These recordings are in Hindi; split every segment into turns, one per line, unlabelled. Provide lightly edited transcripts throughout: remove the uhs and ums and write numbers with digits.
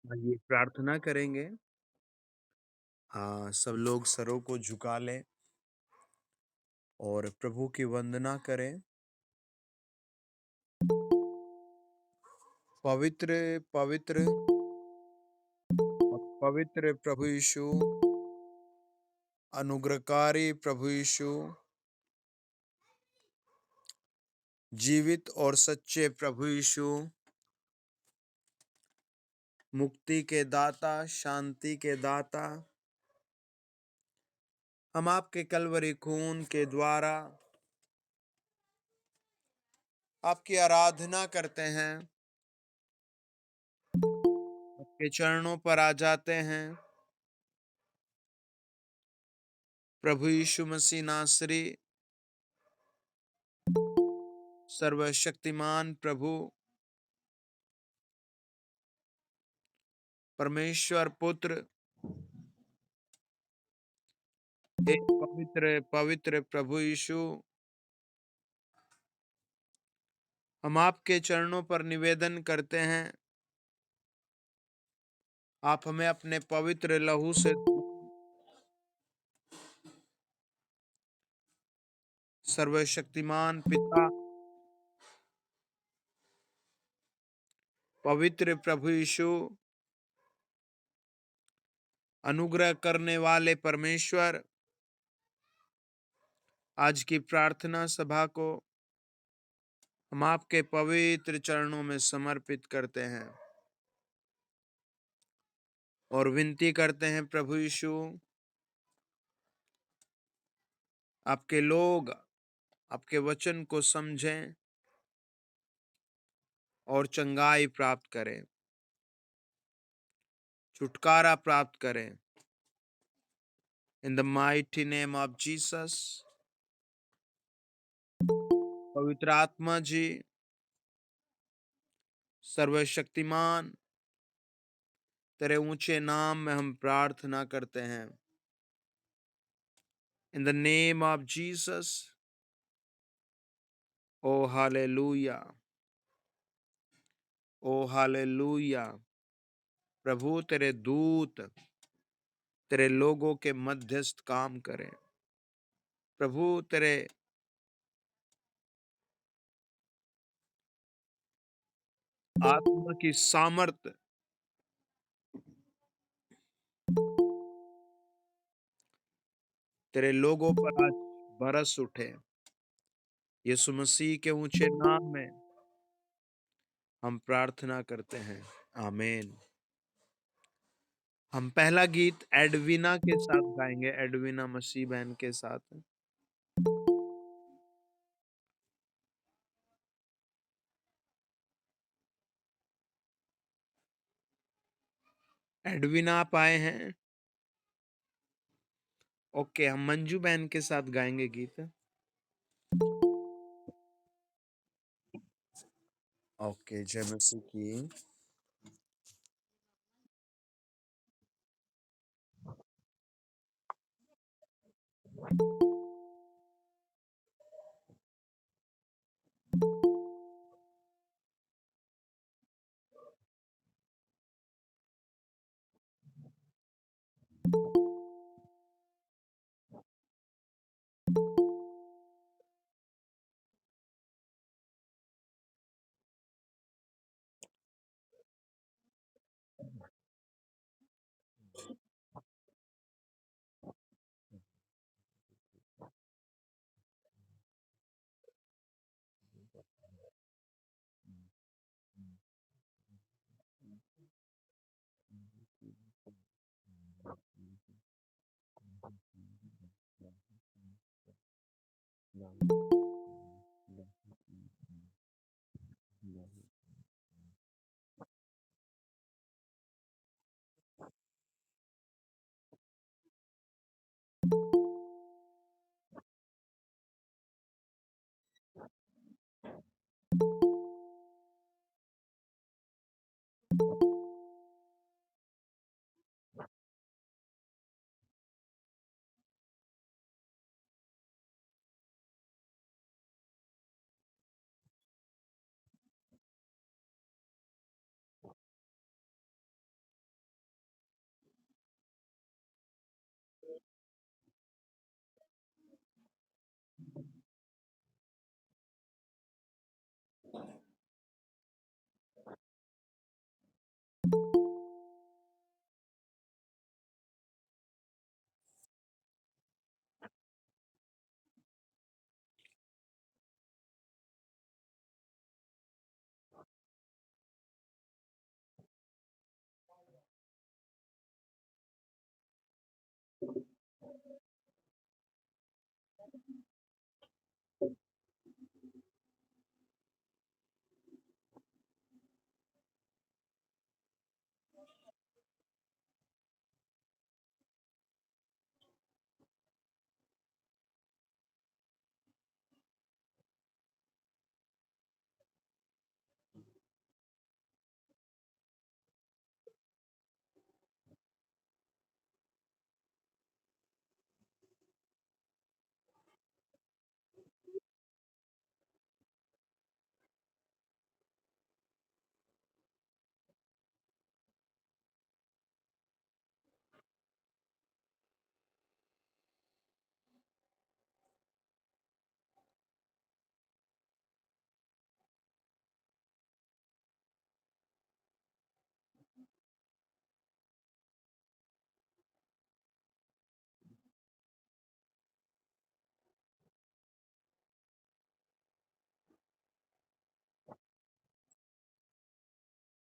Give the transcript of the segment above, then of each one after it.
आइए प्रार्थना करेंगे। हाँ, सब लोग सरों को झुका लें और प्रभु की वंदना करें। पवित्र, पवित्र और पवित्र प्रभु यीशु, अनुग्रहकारी प्रभु यीशु, जीवित और सच्चे प्रभु यीशु, मुक्ति के दाता, शांति के दाता, हम आपके कलवरी खून के द्वारा आपकी आराधना करते हैं, आपके चरणों पर आ जाते हैं। प्रभु यीशु मसीह नासरी, सर्वशक्तिमान प्रभु, परमेश्वर पुत्र, हे पवित्र पवित्र प्रभु यीशु, हम आपके चरणों पर निवेदन करते हैं, आप हमें अपने पवित्र लहू से सर्वशक्तिमान पिता, पवित्र प्रभु यीशु, अनुग्रह करने वाले परमेश्वर, आज की प्रार्थना सभा को हम आपके पवित्र चरणों में समर्पित करते हैं और विनती करते हैं प्रभु यीशु, आपके लोग आपके वचन को समझें और चंगाई प्राप्त करें, छुटकारा प्राप्त करें। इन the mighty name of Jesus, पवित्र आत्मा जी, सर्वशक्तिमान, तेरे ऊंचे नाम में हम प्रार्थना करते हैं। In the name of Jesus, oh hallelujah, oh hallelujah. प्रभु तेरे दूत तेरे लोगों के मध्यस्थ काम करें। प्रभु तेरे आत्मा की सामर्थ तेरे लोगों पर आज बरस उठे। यीशु मसीह के ऊंचे नाम में हम प्रार्थना करते हैं, आमीन। हम पहला गीत एडविना के साथ गाएंगे, एडविना मसीह बहन के साथ। एडविना आप आए हैं? ओके, हम मंजू बहन के साथ गाएंगे गीत। ओके, जय मसीह की।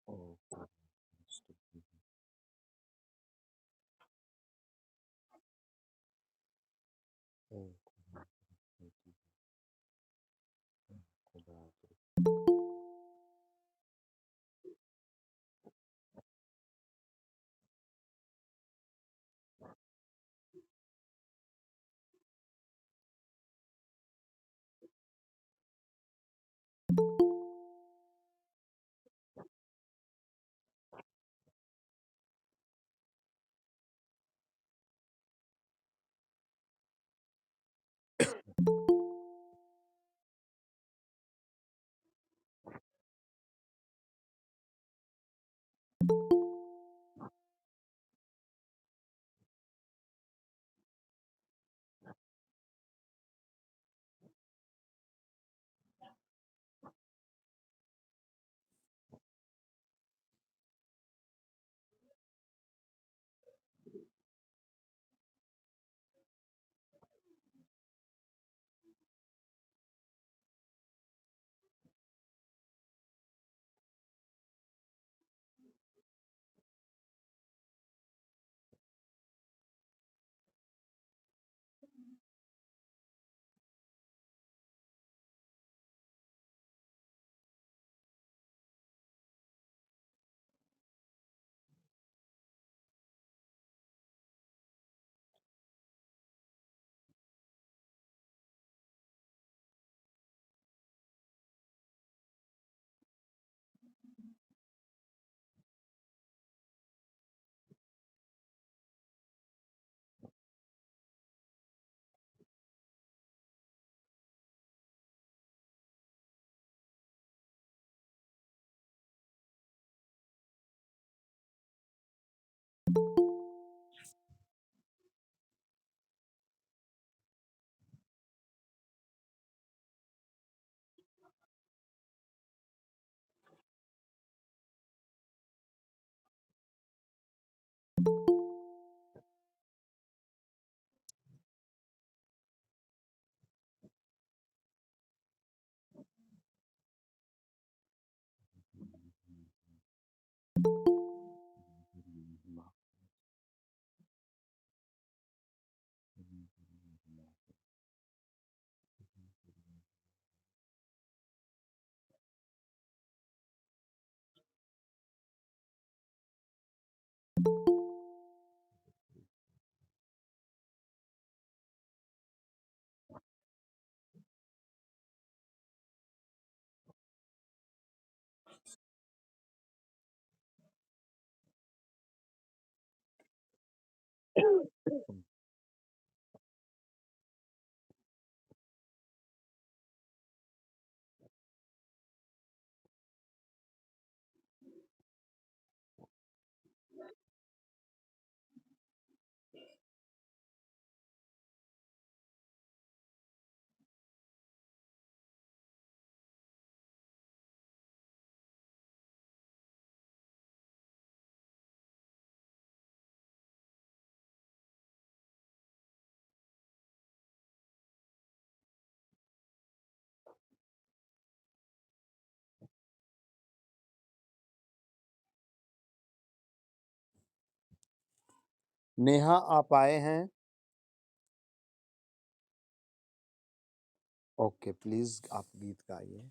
Oh, स्तुति हो, स्तुति हो, खुदा तेरे महिमा नेहा आप आए हैं? ओके, प्लीज आप गीत गाइए।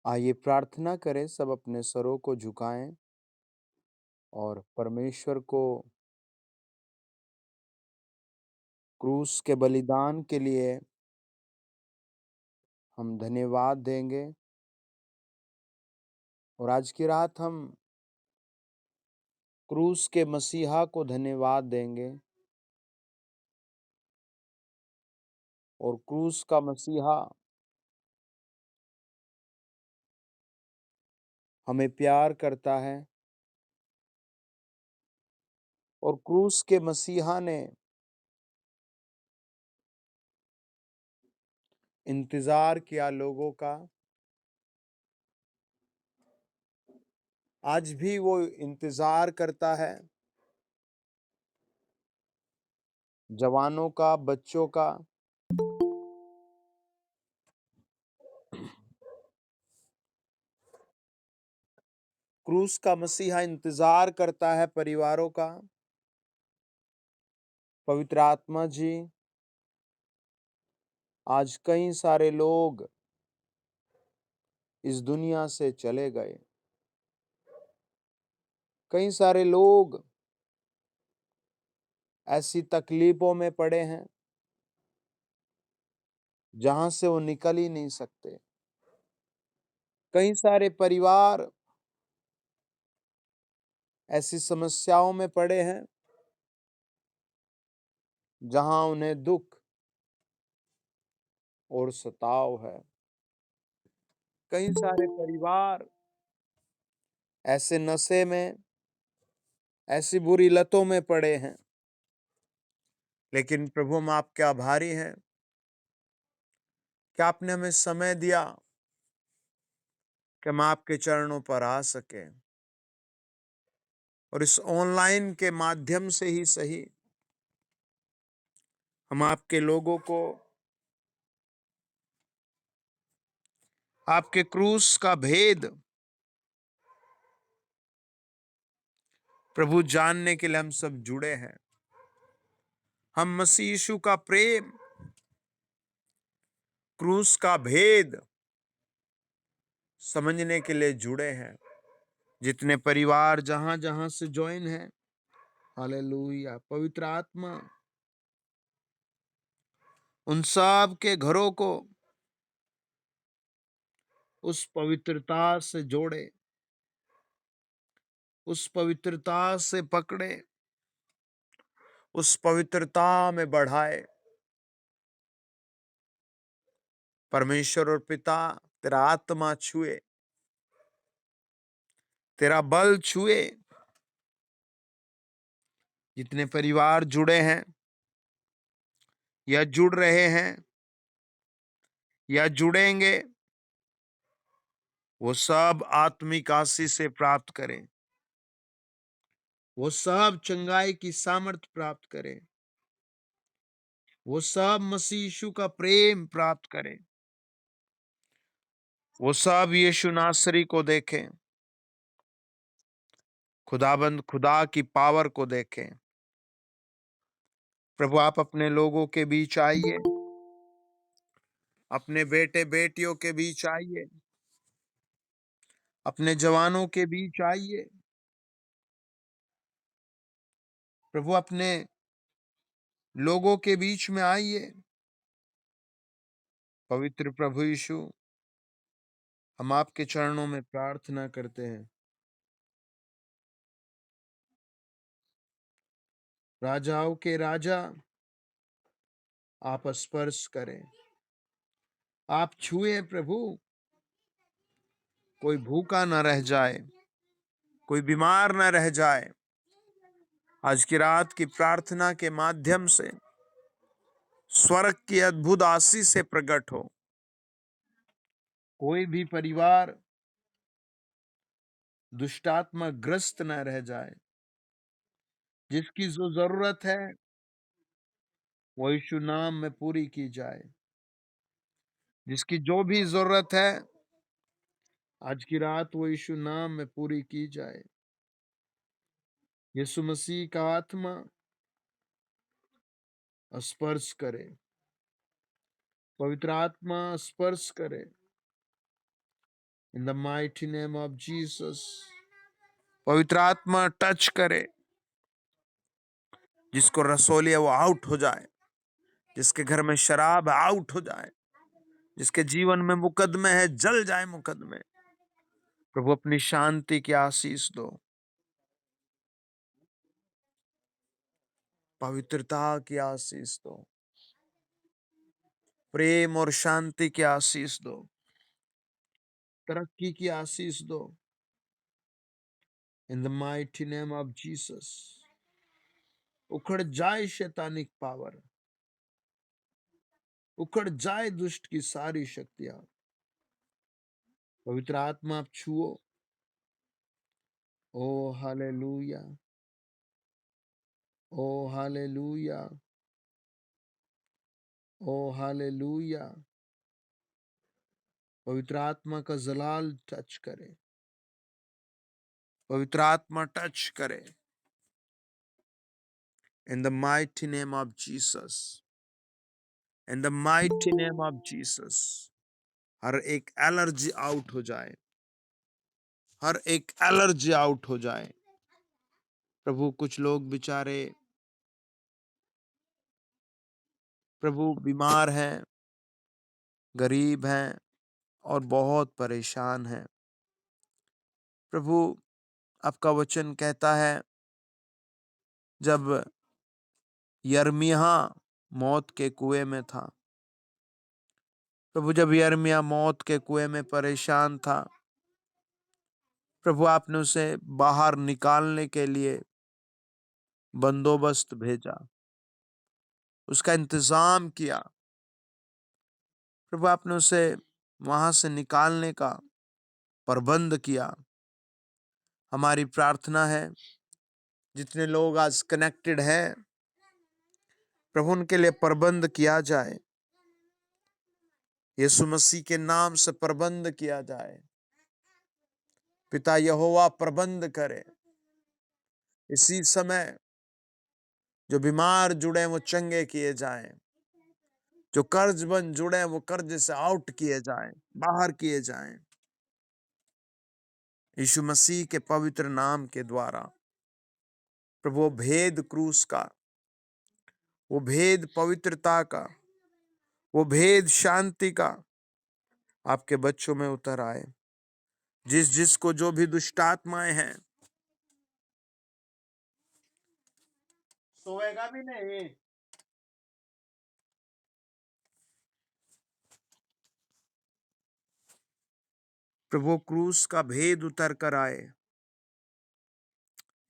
आइए प्रार्थना करें, सब अपने सरों को झुकाएं और परमेश्वर को क्रूस के बलिदान के लिए हम धन्यवाद देंगे। और आज की रात हम क्रूस के मसीहा को धन्यवाद देंगे। और क्रूस का मसीहा हमें प्यार करता है। और क्रूस के मसीहा ने इंतजार किया लोगों का। आज भी वो इंतजार करता है, जवानों का, बच्चों का। क्रूस का मसीहा इंतजार करता है परिवारों का। पवित्र आत्मा जी, आज कई सारे लोग इस दुनिया से चले गए। कई सारे लोग ऐसी तकलीफों में पड़े हैं जहां से वो निकल ही नहीं सकते। कई सारे परिवार ऐसी समस्याओं में पड़े हैं जहां उन्हें दुख और सताव है। कई सारे परिवार ऐसे नशे में, ऐसी बुरी लतों में पड़े हैं। लेकिन प्रभु, हम आपके आभारी हैं कि आपने हमें समय दिया कि हम आपके चरणों पर आ सके, और इस ऑनलाइन के माध्यम से ही सही हम आपके लोगों को आपके क्रूस का भेद प्रभु जानने के लिए हम सब जुड़े हैं। हम मसीह यीशु का प्रेम, क्रूस का भेद समझने के लिए जुड़े हैं। जितने परिवार जहां जहां से ज्वाइन है, हालेलुया, पवित्र आत्मा उन सब के घरों को उस पवित्रता से जोड़े, उस पवित्रता से पकड़े, उस पवित्रता में बढ़ाए। परमेश्वर और पिता, तेरा आत्मा छुए, तेरा बल छुए। जितने परिवार जुड़े हैं या जुड़ रहे हैं या जुड़ेंगे, वो सब आत्मिक आशीष से प्राप्त करें। वो सब चंगाई की सामर्थ प्राप्त करें। वो सब मसीह यीशु का प्रेम प्राप्त करें। वो सब यीशु नासरी को देखें, खुदाबंद खुदा की पावर को देखें। प्रभु, आप अपने लोगों के बीच आइए, अपने बेटे बेटियों के बीच आइए, अपने जवानों के बीच आइए। प्रभु, अपने लोगों के बीच में आइए। पवित्र प्रभु यीशु, हम आपके चरणों में प्रार्थना करते हैं। राजाओं के राजा, आप स्पर्श करें, आप छुए प्रभु। कोई भूखा न रह जाए, कोई बीमार न रह जाए। आज की रात की प्रार्थना के माध्यम से स्वर्ग की अद्भुत आशीष से प्रकट हो। कोई भी परिवार दुष्टात्मा ग्रस्त न रह जाए। जिसकी जो जरूरत है वो यीशु नाम में पूरी की जाए। जिसकी जो भी जरूरत है आज की रात वो यीशु नाम में पूरी की जाए। यीशु मसीह का आत्मा स्पर्श करे, पवित्र आत्मा स्पर्श करे। In the mighty name of Jesus, पवित्र आत्मा टच करे। जिसको रसोली है वो आउट हो जाए। जिसके घर में शराब है आउट हो जाए। जिसके जीवन में मुकदमे है जल जाए मुकदमे। प्रभु, अपनी शांति की आशीष दो, पवित्रता की आशीष दो, प्रेम और शांति की आशीष दो, तरक्की की आशीष दो। इन the mighty name of Jesus, उखड़ जाए शैतानिक पावर, उखड़ जाए दुष्ट की सारी शक्तियां। पवित्र आत्मा आप छुओ। ओ hallelujah, oh hallelujah, oh hallelujah. पवित्र आत्मा का जलाल टच करे। पवित्र आत्मा टच करे in the mighty name of Jesus, in the mighty name of Jesus. हर एक एलर्जी आउट हो जाए, हर एक एलर्जी आउट हो जाए। प्रभु कुछ लोग बेचारे प्रभु बीमार हैं, गरीब हैं और बहुत परेशान हैं। प्रभु आपका वचन कहता है, जब यिर्मयाह मौत के कुएं में था, प्रभु जब यिर्मयाह मौत के कुएं में परेशान था, प्रभु आपने उसे बाहर निकालने के लिए बंदोबस्त भेजा, उसका इंतजाम किया। प्रभु आपने उसे वहां से निकालने का प्रबंध किया। हमारी प्रार्थना है, जितने लोग आज कनेक्टेड हैं, प्रभु उनके लिए प्रबंध किया जाए, यीशु मसीह के नाम से प्रबंध किया जाए। पिता यहोवा प्रबंध करे, इसी समय जो बीमार जुड़े वो चंगे किए जाएं, जो कर्जबंद जुड़े वो कर्ज से आउट किए जाएं, बाहर किए जाएं, यीशु मसीह के पवित्र नाम के द्वारा। प्रभु वो भेद क्रूस का, वो भेद पवित्रता का, वो भेद शांति का आपके बच्चों में उतर आए। जिस जिसको जो भी दुष्ट आत्माएं हैं, सोएगा भी नहीं, प्रभु क्रूस का भेद उतर कर आए।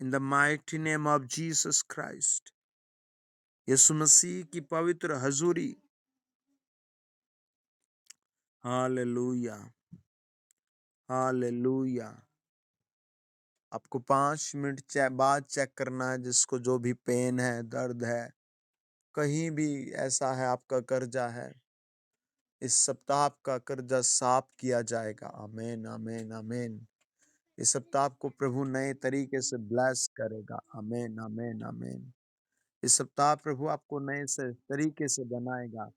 In the mighty name of Jesus Christ, यीशु मसीह की पवित्र हजूरी। Hallelujah, hallelujah. आपको 5 मिनट बाद चेक करना है, जिसको जो भी पेन है, दर्द है, कहीं भी ऐसा है, आपका कर्जा है, इस सप्ताह आपका कर्जा साफ किया जाएगा। आमीन, आमीन, आमीन। इस सप्ताह आपको प्रभु नए तरीके से ब्लेस करेगा। आमीन, आमीन, आमीन। इस सप्ताह प्रभु आपको नए से तरीके से बनाएगा।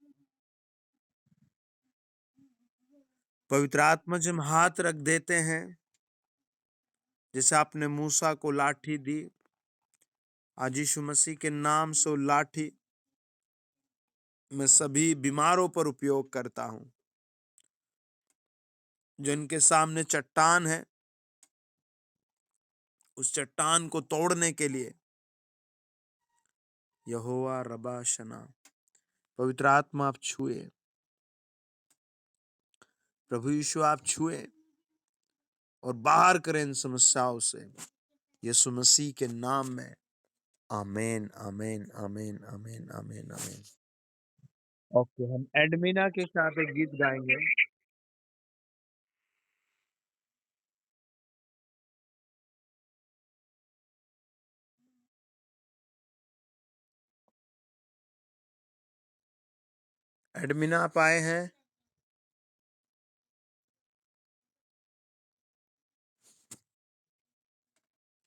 पवित्र आत्मा जब हम हाथ रख देते हैं, जैसे आपने मूसा को लाठी दी, आज यीशु मसीह के नाम से वो लाठी मैं सभी बीमारों पर उपयोग करता हूं। जिनके सामने चट्टान है, उस चट्टान को तोड़ने के लिए यहोवा रबा शना, पवित्र आत्मा आप छुए, प्रभु यीशु आप छुए और बाहर करें इन समस्याओं से, यीशु मसीह के नाम में। आमीन, आमीन, आमीन, आमीन, आमीन, आमीन। ओके, हम एडमिना के साथ एक गीत गाएंगे। एडमिना आप आए हैं?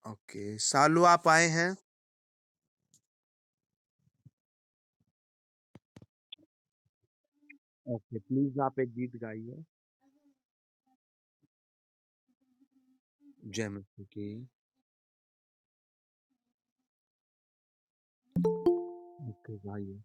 ओके, सालू आप आए हैं? ओके, प्लीज आप एक गीत गाइए। जय मसीह की। ओके, गाइए।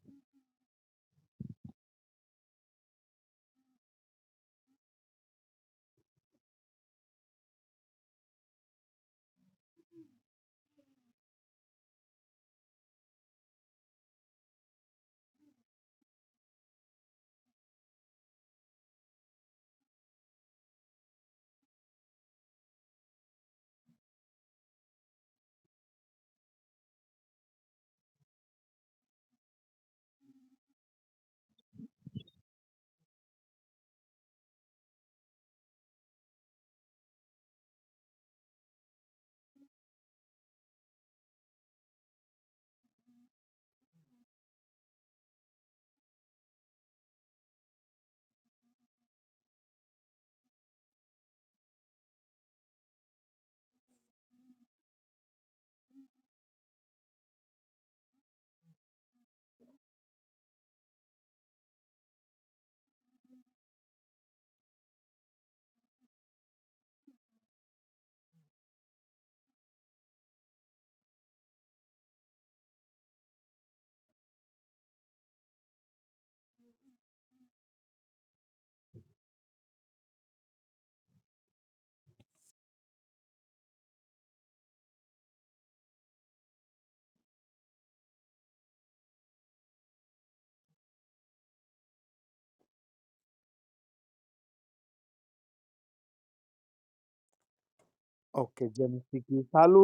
ओके, जेनेसी की सालू,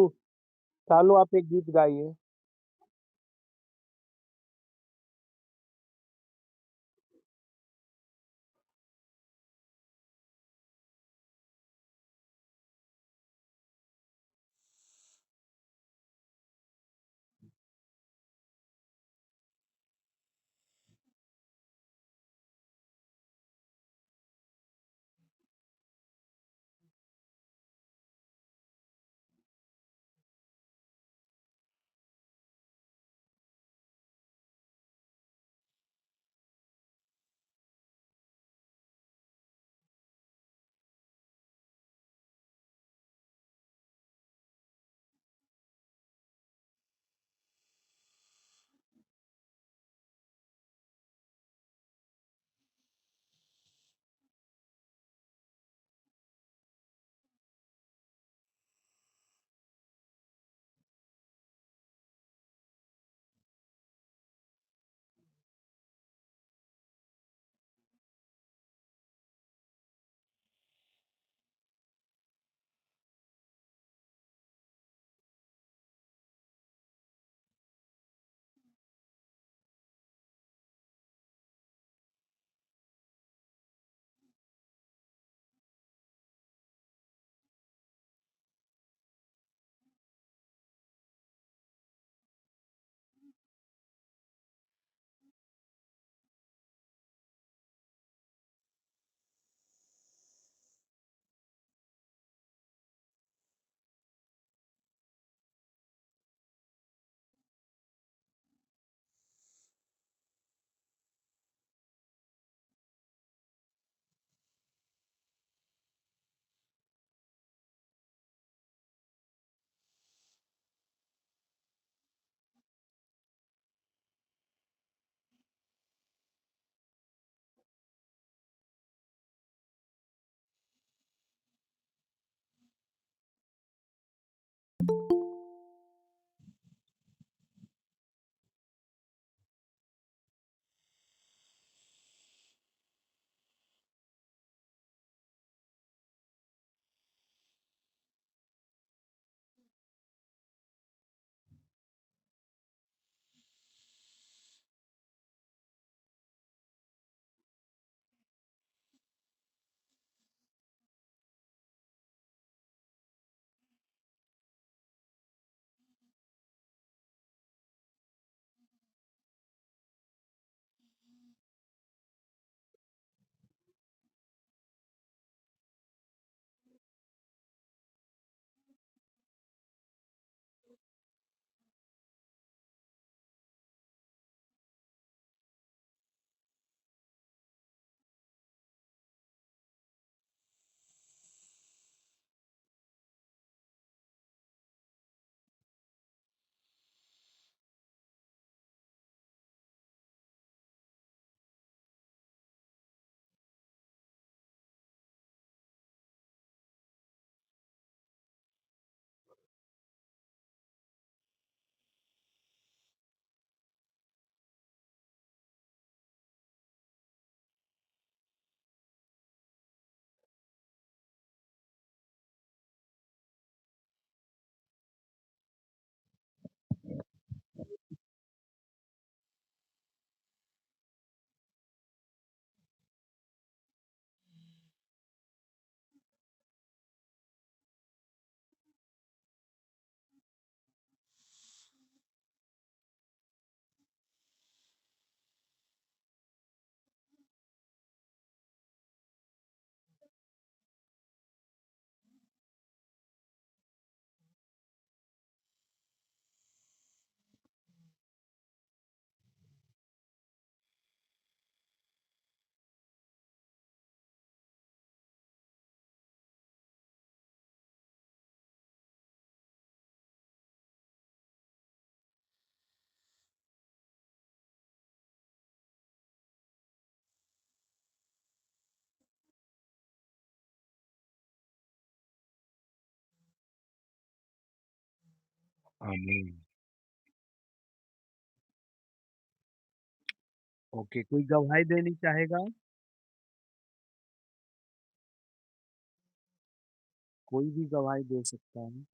सालू आप एक गीत गाइए। आमीन। ओके, कोई गवाही देनी चाहेगा? कोई भी गवाही दे सकता है।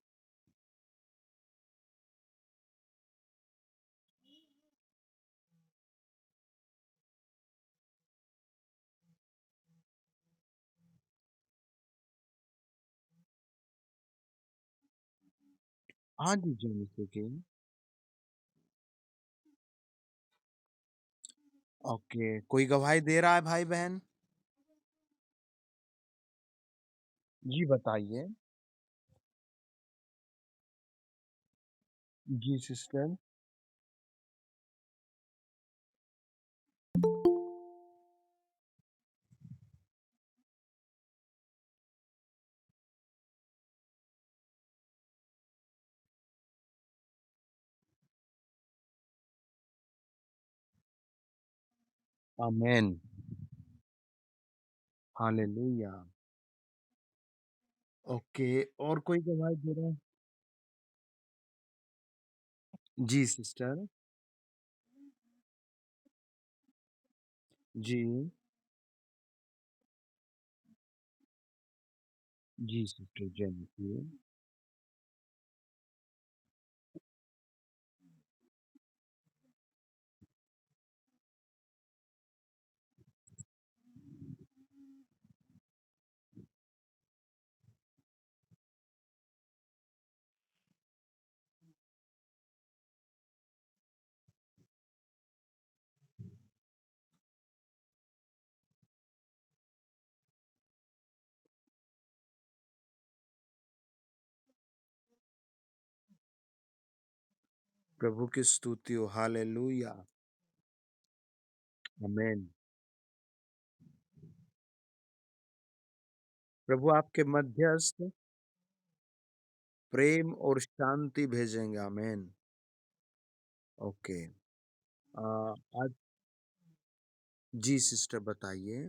हाँ जी, जॉनी स्पीकिंग। ओके, कोई गवाही दे रहा है भाई-बहन? जी, बताइए। जी, सिस्टर। आमेन। हालेलुया। ओके, और कोई गवाही दे रहा है? जी, सिस्टर। जी। जी, सिस्टर जैन। प्रभु की स्तुति हो, हालेलुया। आमेन। प्रभु आपके मध्यस्थ प्रेम और शांति भेजेंगे, आमेन। ओके। अ, आज जी, सिस्टर बताइए।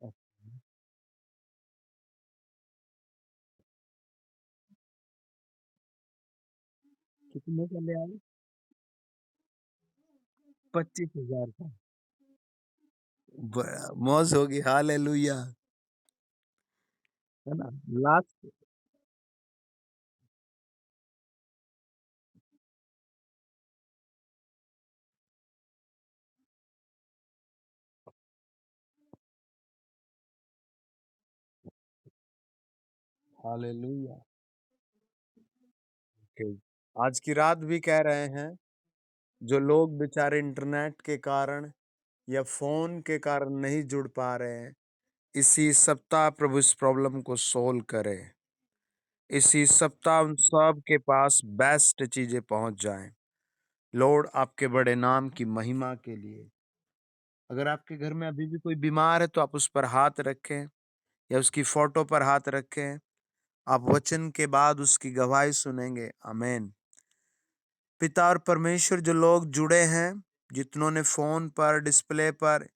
ओके, कितने का ले आए? 25,000 का। मौज होगी, हालेलुया। है ना? लास्ट। हालेलुया। ओके। आज की रात भी कह रहे हैं, जो लोग बेचारे इंटरनेट के कारण या फ़ोन के कारण नहीं जुड़ पा रहे हैं, इसी सप्ताह प्रभु इस प्रॉब्लम को सोल्व करे। इसी सप्ताह उन सब के पास बेस्ट चीज़ें पहुँच जाएँ। लॉर्ड आपके बड़े नाम की महिमा के लिए। अगर आपके घर में अभी भी कोई बीमार है तो आप उस पर हाथ रखें या उसकी फ़ोटो पर हाथ रखें। आप वचन के बाद उसकी गवाही सुनेंगे। आमीन। पिता और परमेश्वर जो लोग जुड़े हैं, जितनों ने फ़ोन पर, डिस्प्ले पर,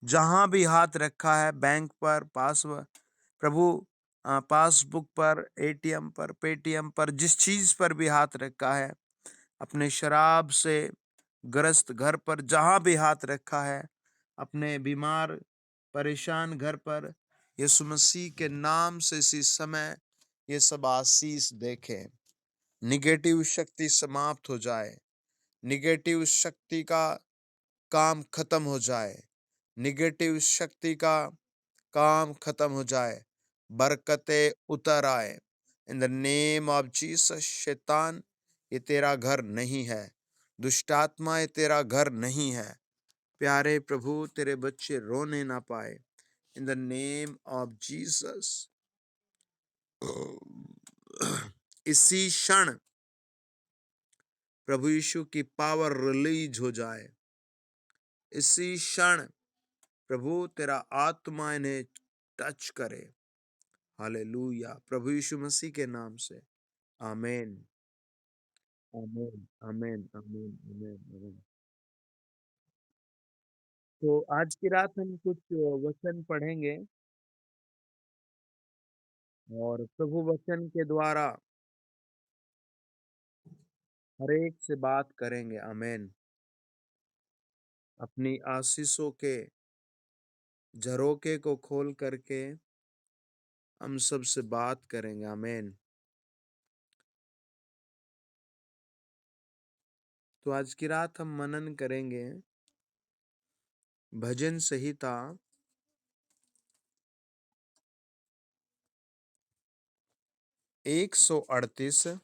जहाँ भी हाथ रखा है, बैंक पर, प्रभु पासबुक पर, एटीएम पर, पेटीएम पर, जिस चीज़ पर भी हाथ रखा है, अपने शराब से ग्रस्त घर पर जहाँ भी हाथ रखा है, अपने बीमार, परेशान घर पर, यीशु मसीह के नाम से इसी समय ये सब आशीष देखें। निगेटिव शक्ति समाप्त हो जाए। निगेटिव शक्ति का काम खत्म हो जाए। निगेटिव शक्ति का काम खत्म हो जाए। बरकतें उतर आए। In the name of Jesus. शैतान, ये तेरा घर नहीं है। दुष्टात्मा, ये तेरा घर नहीं है। प्यारे प्रभु, तेरे बच्चे रोने ना पाए। इन द नेम ऑफ जीसस। इसी क्षण प्रभु यीशु की पावर रिलीज हो जाए। इसी क्षण प्रभु तेरा आत्मा इन्हें टच करे। हालेलुया। प्रभु यीशु मसीह के नाम से। आमीन। आमीन। आमीन। आमीन। आमीन। आमीन। तो आज की रात हम कुछ वचन पढ़ेंगे और प्रभु वचन के द्वारा हर एक से बात करेंगे। आमीन। अपनी आशीषों के झरोखे को खोल करके हम सबसे बात करेंगे। आमीन। तो आज की रात हम मनन करेंगे भजन संहिता 138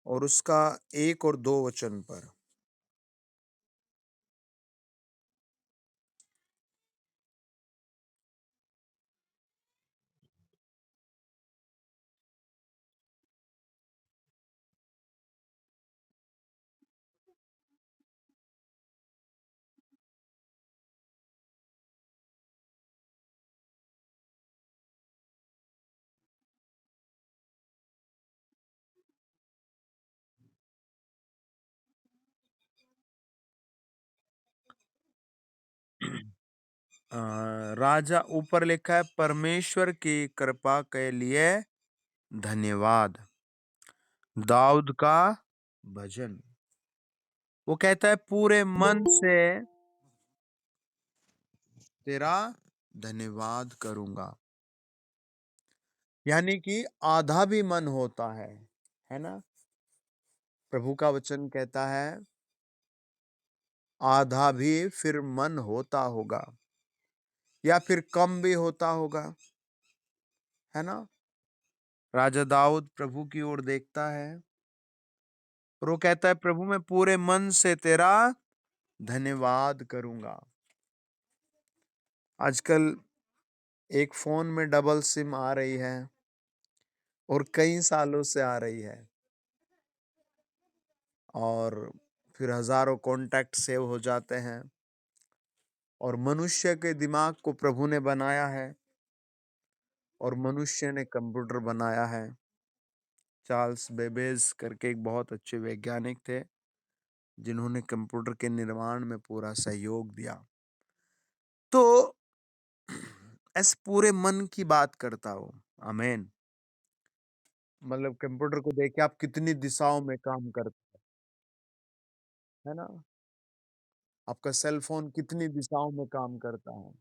और उसका 1 और 2 वचन पर। राजा ऊपर लिखा है, परमेश्वर की कृपा के लिए धन्यवाद। दाऊद का भजन। वो कहता है, पूरे मन से तेरा धन्यवाद करूंगा। यानी कि आधा भी मन होता है ना। प्रभु का वचन कहता है आधा भी फिर मन होता होगा या फिर कम भी होता होगा, है ना। राजा दाऊद प्रभु की ओर देखता है और वो कहता है, प्रभु मैं पूरे मन से तेरा धन्यवाद करूंगा। आजकल एक फोन में डबल सिम आ रही है और कई सालों से आ रही है, और फिर हजारों कॉन्टैक्ट सेव हो जाते हैं। और मनुष्य के दिमाग को प्रभु ने बनाया है और मनुष्य ने कंप्यूटर बनाया है। चार्ल्स बेबेज करके एक बहुत अच्छे वैज्ञानिक थे जिन्होंने कंप्यूटर के निर्माण में पूरा सहयोग दिया। तो ऐसे पूरे मन की बात करता हूं। आमीन। मतलब कंप्यूटर को देखिए आप कितनी दिशाओं में काम करते है ना। आपका सेल फोन कितनी दिशाओं में काम करता है।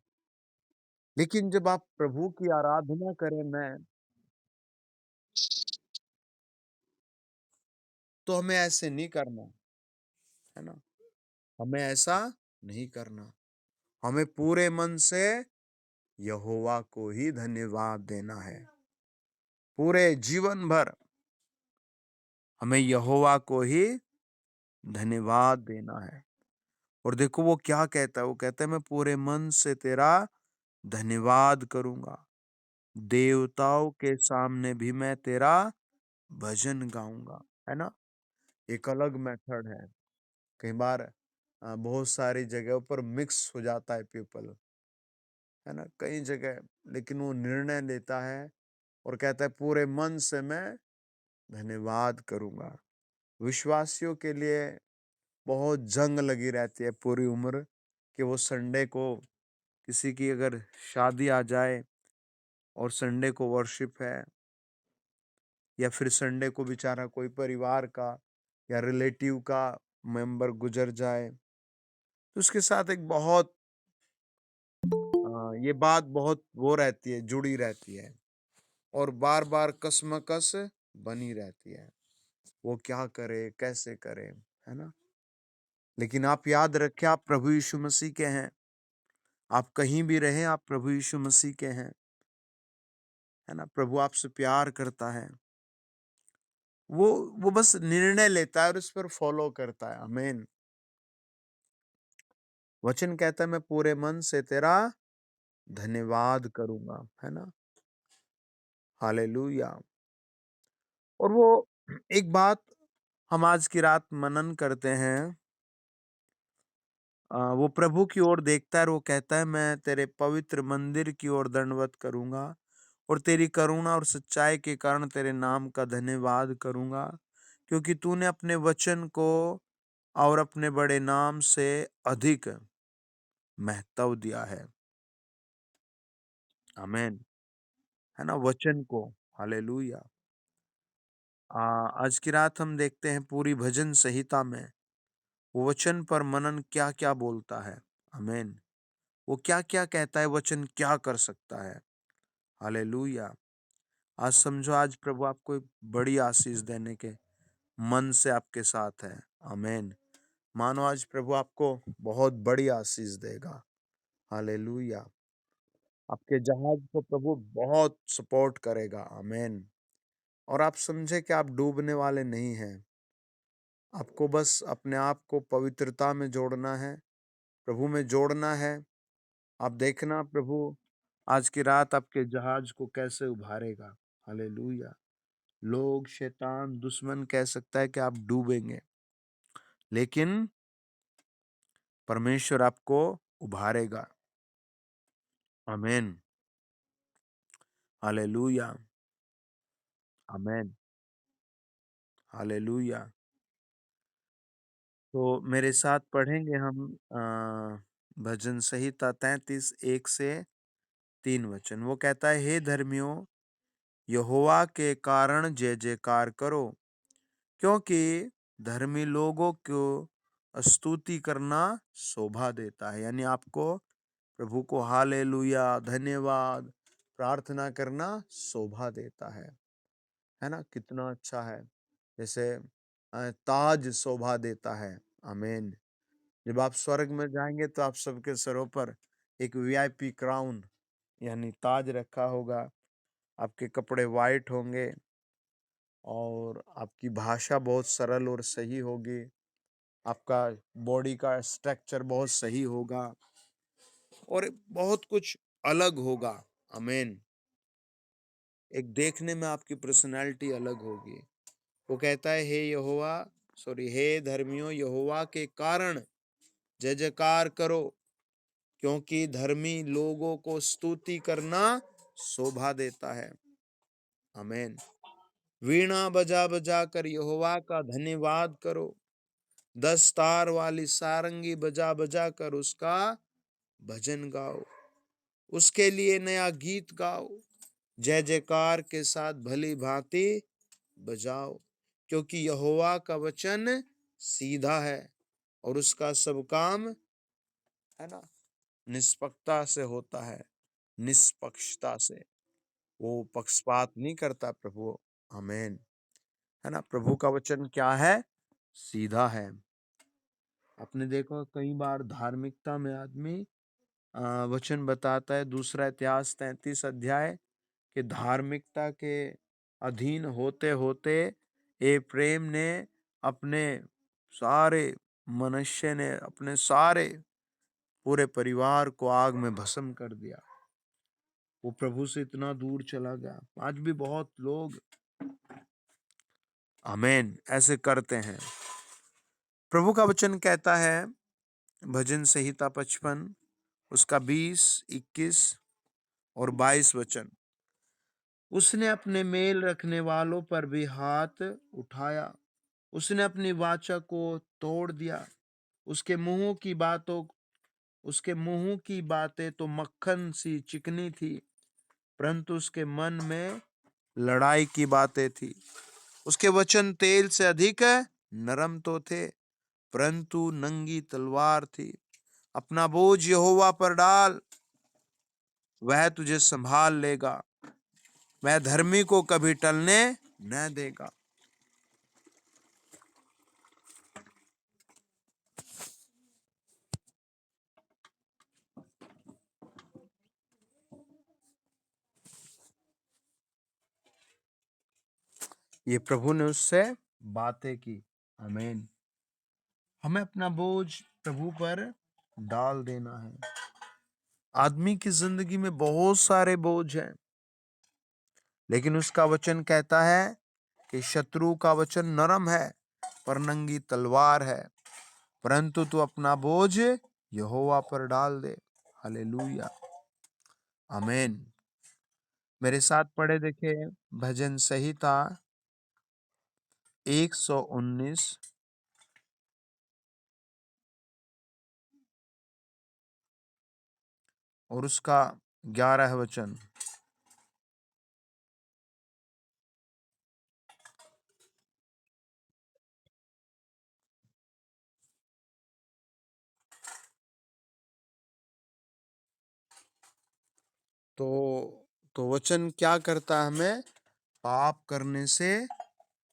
लेकिन जब आप प्रभु की आराधना करें मैं, तो हमें ऐसे नहीं करना, है ना। हमें ऐसा नहीं करना। हमें पूरे मन से यहोवा को ही धन्यवाद देना है। पूरे जीवन भर हमें यहोवा को ही धन्यवाद देना है। और देखो वो क्या कहता है, वो कहता है मैं पूरे मन से तेरा धन्यवाद करूंगा। देवताओं के सामने भी मैं तेरा भजन गाऊंगा, है ना। एक अलग मेथड है। कई बार बहुत सारी जगहों पर मिक्स हो जाता है पीपल, है ना, कई जगह। लेकिन वो निर्णय लेता है और कहता है पूरे मन से मैं धन्यवाद करूंगा। विश्वासियों के लिए बहुत जंग लगी रहती है पूरी उम्र कि वो संडे को, किसी की अगर शादी आ जाए और संडे को वर्शिप है, या फिर संडे को बेचारा कोई परिवार का या रिलेटिव का मेंबर गुजर जाए, तो उसके साथ एक बहुत ये बात बहुत वो रहती है, जुड़ी रहती है और बार बार कसमकस बनी रहती है। वो क्या करे, कैसे करे, है ना। लेकिन आप याद रखें, आप प्रभु यीशु मसीह के हैं। आप कहीं भी रहें, आप प्रभु यीशु मसीह के हैं, है ना। प्रभु आपसे प्यार करता है। वो वो बस निर्णय लेता है और उस पर फॉलो करता है। आमीन। वचन कहता है मैं पूरे मन से तेरा धन्यवाद करूंगा, है ना। हालेलुया। और वो एक बात हम आज की रात मनन करते हैं। वो प्रभु की ओर देखता है और वो कहता है मैं तेरे पवित्र मंदिर की ओर दंडवत करूंगा और तेरी करुणा और सच्चाई के कारण तेरे नाम का धन्यवाद करूंगा, क्योंकि तूने अपने वचन को और अपने बड़े नाम से अधिक महत्व दिया है। आमीन। है ना, वचन को। हालेलुया। आज की रात हम देखते हैं पूरी भजन संहिता में वो वचन पर मनन क्या क्या बोलता है। आमीन। वो क्या क्या कहता है, वचन क्या कर सकता है। हालेलुया। आज समझो, आज प्रभु आपको एक बड़ी आशीष देने के मन से आपके साथ है। आमीन। मानो आज प्रभु आपको बहुत बड़ी आशीष देगा। हालेलुया। आपके जहाज को प्रभु बहुत सपोर्ट करेगा। आमीन। और आप समझे कि आप डूबने वाले नहीं हैं। आपको बस अपने आप को पवित्रता में जोड़ना है, प्रभु में जोड़ना है। आप देखना प्रभु आज की रात आपके जहाज को कैसे उभारेगा। हालेलुया। लोग, शैतान, दुश्मन कह सकता है कि आप डूबेंगे, लेकिन परमेश्वर आपको उभारेगा। आमीन। हालेलुया। आमीन। हालेलुया। तो मेरे साथ पढ़ेंगे हम भजन संहिता 33 1 से 3 वचन। वो कहता है, हे धर्मियों, यहोवा के कारण जय जयकार करो, क्योंकि धर्मी लोगों को स्तुति करना शोभा देता है। यानी आपको प्रभु को हालेलुया, धन्यवाद, प्रार्थना करना शोभा देता है ना? कितना अच्छा है। जैसे ताज शोभा देता है। आमीन। जब आप स्वर्ग में जाएंगे तो आप सबके सरों पर एक वीआईपी क्राउन यानी ताज रखा होगा। आपके कपड़े वाइट होंगे और आपकी भाषा बहुत सरल और सही होगी। आपका बॉडी का स्ट्रक्चर बहुत सही होगा और बहुत कुछ अलग होगा। आमीन। एक देखने में आपकी पर्सनैलिटी अलग होगी। वो कहता है, हे धर्मियों, यहोवा के कारण जय जयकार करो, क्योंकि धर्मी लोगों को स्तुति करना शोभा देता है। आमीन। वीणा बजा बजा कर यहोवा का धन्यवाद करो, 10 तार वाली सारंगी बजा बजा कर उसका भजन गाओ, उसके लिए नया गीत गाओ, जय जयकार के साथ भली भांति बजाओ, क्योंकि यहोवा का वचन सीधा है और उसका सब काम, है ना, निष्पक्षता से होता है। निष्पक्षता से, वो पक्षपात नहीं करता प्रभु। आमीन। है ना? प्रभु का वचन क्या है? सीधा है। आपने देखो कई बार धार्मिकता में आदमी वचन बताता है, दूसरा इतिहास 33 अध्याय, कि धार्मिकता के अधीन होते होते ए प्रेम ने अपने सारे मनुष्य ने अपने सारे पूरे परिवार को आग में भस्म कर दिया। वो प्रभु से इतना दूर चला गया। आज भी बहुत लोग, आमीन, ऐसे करते हैं। प्रभु का वचन कहता है, भजन संहिता 55 उसका 20, 21 और 22 वचन, उसने अपने मेल रखने वालों पर भी हाथ उठाया, उसने अपनी वाचा को तोड़ दिया। उसके मुंह की बातों उसके मुंह की बातें तो मक्खन सी चिकनी थी, परंतु उसके मन में लड़ाई की बातें थी। उसके वचन तेल से अधिक नरम तो थे, परंतु नंगी तलवार थी। अपना बोझ यहोवा पर डाल, वह तुझे संभाल लेगा, वह धर्मी को कभी टलने न देगा। ये प्रभु ने उससे बातें की। आमीन। हमें अपना बोझ प्रभु पर डाल देना है। आदमी की जिंदगी में बहुत सारे बोझ हैं, लेकिन उसका वचन कहता है कि शत्रु का वचन नरम है पर नंगी तलवार है, परंतु तू अपना बोझ यहोवा पर डाल दे। हालेलुया। आमीन। मेरे साथ पढ़े देखिए भजन संहिता 119 और उसका 11 वचन। तो वचन क्या करता है? हमें पाप करने से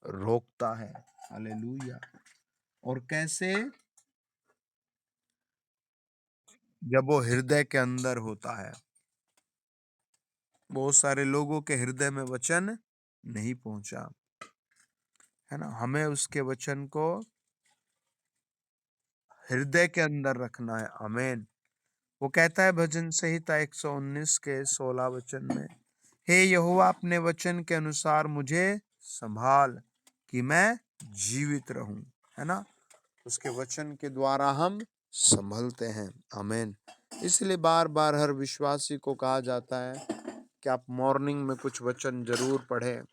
रोकता है। हालेलुया। और कैसे? जब वो हृदय के अंदर होता है। बहुत सारे लोगों के हृदय में वचन नहीं पहुंचा, है ना। हमें उसके वचन को हृदय के अंदर रखना है। आमीन। वो कहता है भजन संहिता 119 के 16 वचन में, हे यहोवा अपने वचन के अनुसार मुझे संभाल कि मैं जीवित रहूं, है ना। उसके वचन के द्वारा हम संभलते हैं। आमीन। इसलिए बार बार हर विश्वासी को कहा जाता है कि आप मॉर्निंग में कुछ वचन जरूर पढ़ें।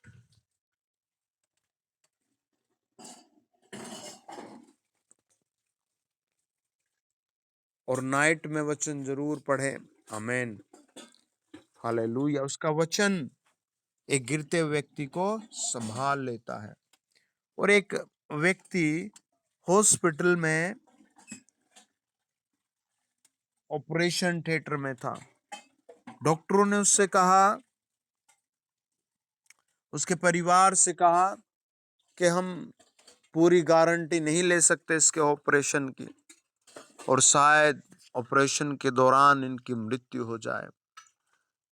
और नाइट में वचन जरूर पढ़ें। आमीन। हालेलुया। उसका वचन एक गिरते हुए व्यक्ति को संभाल लेता है। और एक व्यक्ति हॉस्पिटल में ऑपरेशन थिएटर में था। डॉक्टरों ने उससे कहा, उसके परिवार से कहा कि हम पूरी गारंटी नहीं ले सकते इसके ऑपरेशन की, और शायद ऑपरेशन के दौरान इनकी मृत्यु हो जाए,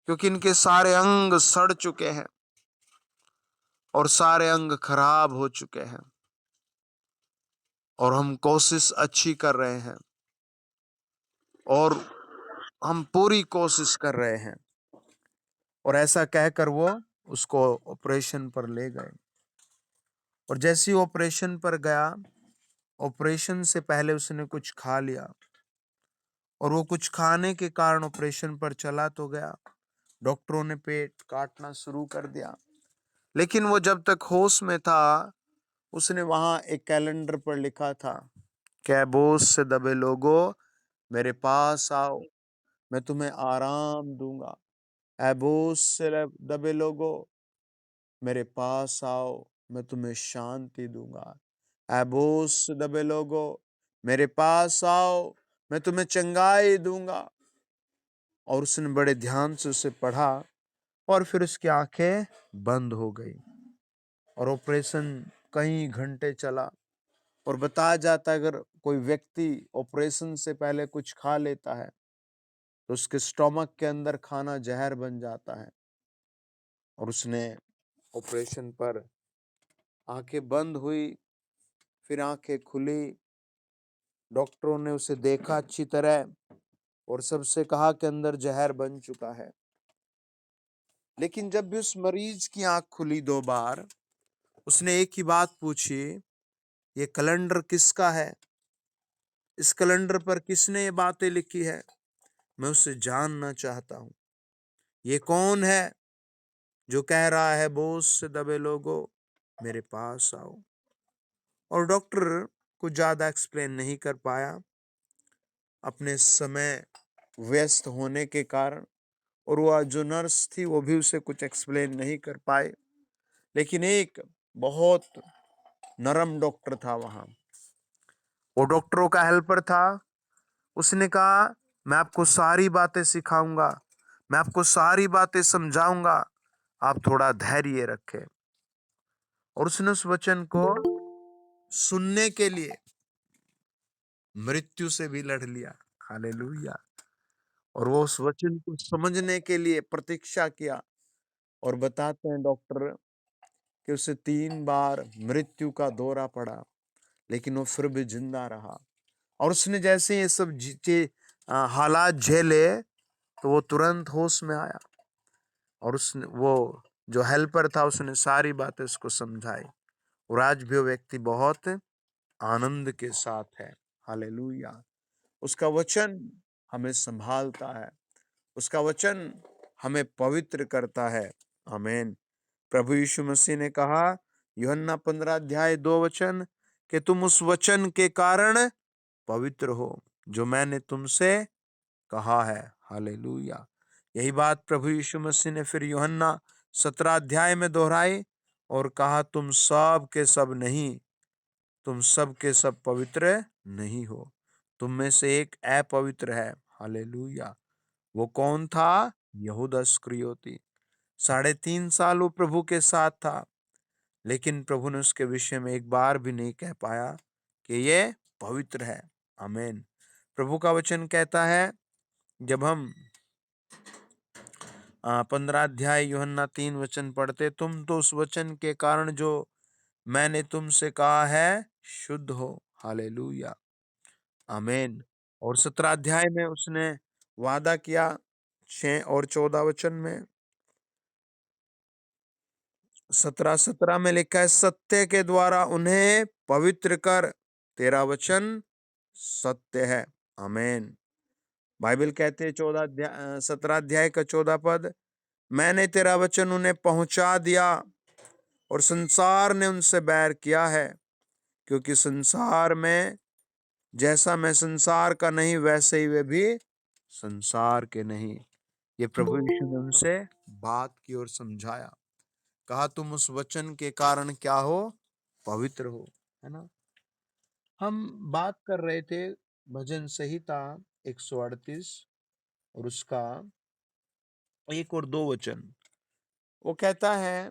क्योंकि इनके सारे अंग सड़ चुके हैं और सारे अंग खराब हो चुके हैं, और हम कोशिश अच्छी कर रहे हैं और हम पूरी कोशिश कर रहे हैं। और ऐसा कहकर वो उसको ऑपरेशन पर ले गए। और जैसे ही ऑपरेशन पर गया, ऑपरेशन से पहले उसने कुछ खा लिया, और वो कुछ खाने के कारण ऑपरेशन पर चला तो गया। डॉक्टरों ने पेट काटना शुरू कर दिया, लेकिन वो जब तक होश में था, उसने वहां एक कैलेंडर पर लिखा था, क्या बोझ से दबे लोगो मेरे पास आओ, मैं तुम्हें आराम दूंगा। ऐ बोझ से दबे लोगो मेरे पास आओ, मैं तुम्हें शांति दूंगा। ऐ बोझ से दबे लोगो मेरे पास आओ, मैं तुम्हें चंगाई दूंगा। और उसने बड़े ध्यान से उसे पढ़ा, और फिर उसकी आंखें बंद हो गई। और ऑपरेशन कई घंटे चला। और बताया जाता है अगर कोई व्यक्ति ऑपरेशन से पहले कुछ खा लेता है तो उसके स्टोमक के अंदर खाना जहर बन जाता है। और उसने ऑपरेशन पर आंखें बंद हुई, फिर आंखें खुली। डॉक्टरों ने उसे देखा अच्छी तरह और सबसे कहा कि अंदर जहर बन चुका है। लेकिन जब भी उस मरीज की आंख खुली 2 बार, उसने एक ही बात पूछी, ये कैलेंडर किसका है? इस कैलेंडर पर किसने ये बातें लिखी है? मैं उसे जानना चाहता हूँ। ये कौन है जो कह रहा है बोझ से दबे लोगो मेरे पास आओ? और डॉक्टर कुछ ज्यादा एक्सप्लेन नहीं कर पाया अपने समय व्यस्त होने के कारण, और वह जो नर्स थी वो भी उसे कुछ एक्सप्लेन नहीं कर पाए। लेकिन एक बहुत नरम डॉक्टर था वहां, वो डॉक्टरों का हेल्पर था। उसने कहा, मैं आपको सारी बातें सिखाऊंगा, मैं आपको सारी बातें समझाऊंगा, आप थोड़ा धैर्य रखें। और उसने उस वचन को सुनने के लिए मृत्यु से भी लड़ लिया। हालेलुया। और वो उस वचन को समझने के लिए प्रतीक्षा किया। और बताते हैं डॉक्टर कि उसे 3 बार मृत्यु का दौरा पड़ा, लेकिन वो फिर भी जिंदा रहा। और उसने जैसे ये सब हालात झेले, तो वो तुरंत होश में आया। और उसने वो जो हेल्पर था उसने सारी बातें उसको समझाई। और आज भी वो व्यक्ति बहुत आनंद के साथ है। हालेलुया। उसका वचन हमें संभालता है, उसका वचन हमें पवित्र करता है। आमीन। प्रभु यीशु मसीह ने कहा, यूहन्ना 15 अध्याय 2 वचन, कि तुम उस वचन के कारण पवित्र हो जो मैंने तुमसे कहा है। हालेलुया। यही बात प्रभु यीशु मसीह ने फिर यूहन्ना 17 अध्याय में दोहराई और कहा, तुम सब के सब नहीं, तुम सब के सब पवित्र नहीं हो, तुम में से एक अपवित्र है। हालेलुया। वो कौन था? यहूदा इस्करियोती। 3.5 साल वो प्रभु के साथ था, लेकिन प्रभु ने उसके विषय में एक बार भी नहीं कह पाया कि ये पवित्र है। आमीन। प्रभु का वचन कहता है, जब हम 15 अध्याय यूहन्ना 3 वचन पढ़ते, तुम तो उस वचन के कारण जो मैंने तुमसे कहा है शुद्ध हो। हालेलुया। आमीन। और 17 अध्याय में उसने वादा किया, 6 और 14 वचन में, 17 में लिखा है, सत्य के द्वारा उन्हें पवित्र कर, तेरा वचन सत्य है। आमीन। बाइबल कहते हैं 17 अध्याय का 14 पद, मैंने तेरा वचन उन्हें पहुंचा दिया और संसार ने उनसे बैर किया है, क्योंकि संसार में जैसा मैं संसार का नहीं, वैसे ही वे भी संसार के नहीं। ये प्रभु यीशु ने उनसे बात की और समझाया, कहा तुम उस वचन के कारण क्या हो, पवित्र हो, है ना। हम बात कर रहे थे भजन संहिता 138 और उसका 1 और 2 वचन। वो कहता है,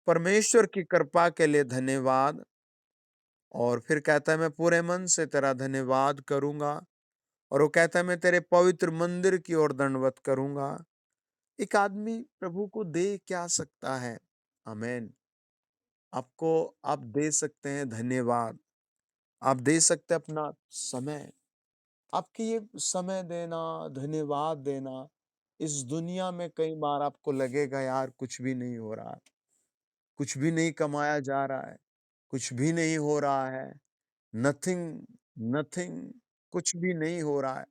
परमेश्वर की कृपा के लिए धन्यवाद। और फिर कहता है, मैं पूरे मन से तेरा धन्यवाद करूंगा। और वो कहता है, मैं तेरे पवित्र मंदिर की ओर दंडवत करूंगा। एक आदमी प्रभु को दे क्या सकता है? आमीन। आपको, आप दे सकते हैं धन्यवाद, आप दे सकते हैं अपना समय। आपके ये समय देना, धन्यवाद देना, इस दुनिया में कई बार आपको लगेगा यार कुछ भी नहीं हो रहा है, कुछ भी नहीं कमाया जा रहा है, कुछ भी नहीं हो रहा है, नथिंग, नथिंग, कुछ भी नहीं हो रहा है।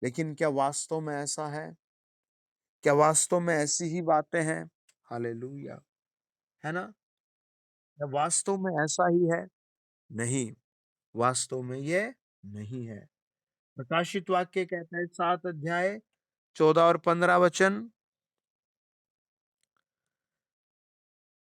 लेकिन क्या वास्तव में ऐसा है? क्या वास्तव में ऐसी ही बातें हैं? हालेलुया, है ना। क्या वास्तव में ऐसा ही है? नहीं, वास्तव में ये नहीं है। प्रकाशित वाक्य कहता है 7 अध्याय 14 और 15 वचन,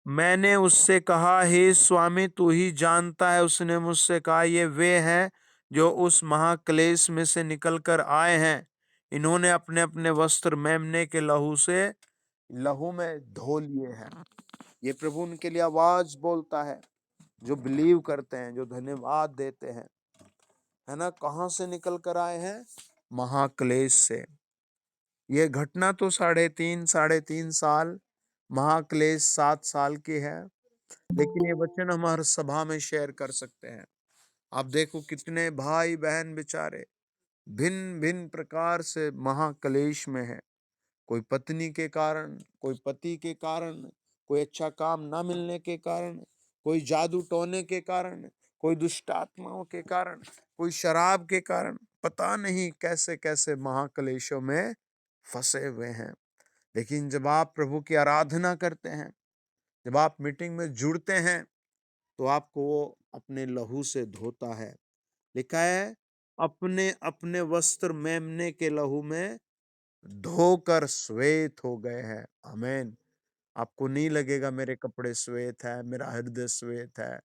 मैंने उससे कहा, हे स्वामी तू ही जानता है। उसने मुझसे कहा, ये वे हैं जो उस महाक्लेश में से निकल कर आए हैं। इन्होंने अपने अपने वस्त्र मेमने के लहू में धो लिए हैं। ये प्रभु उनके लिए आवाज बोलता है जो बिलीव करते हैं, जो धन्यवाद देते हैं, है ना। कहां से निकल कर आए हैं? महाक्लेश से। ये घटना तो 3.5 साल, महाक्लेश 7 साल की है। लेकिन ये वचन हम हर सभा में शेयर कर सकते हैं। आप देखो कितने भाई बहन बेचारे भिन्न भिन्न प्रकार से महाक्लेश में है। कोई पत्नी के कारण, कोई पति के कारण, कोई अच्छा काम ना मिलने के कारण, कोई जादू टोने के कारण, कोई दुष्ट आत्माओं के कारण, कोई शराब के कारण, पता नहीं कैसे कैसे महाक्लेशों में फंसे हुए हैं। लेकिन जब आप प्रभु की आराधना करते हैं, जब आप मीटिंग में जुड़ते हैं, तो आपको वो अपने लहू से धोता है। लिखा है, अपने अपने वस्त्र मेमने के लहू में धोकर श्वेत हो गए हैं। आमीन। आपको नहीं लगेगा मेरे कपड़े श्वेत है, मेरा हृदय श्वेत है,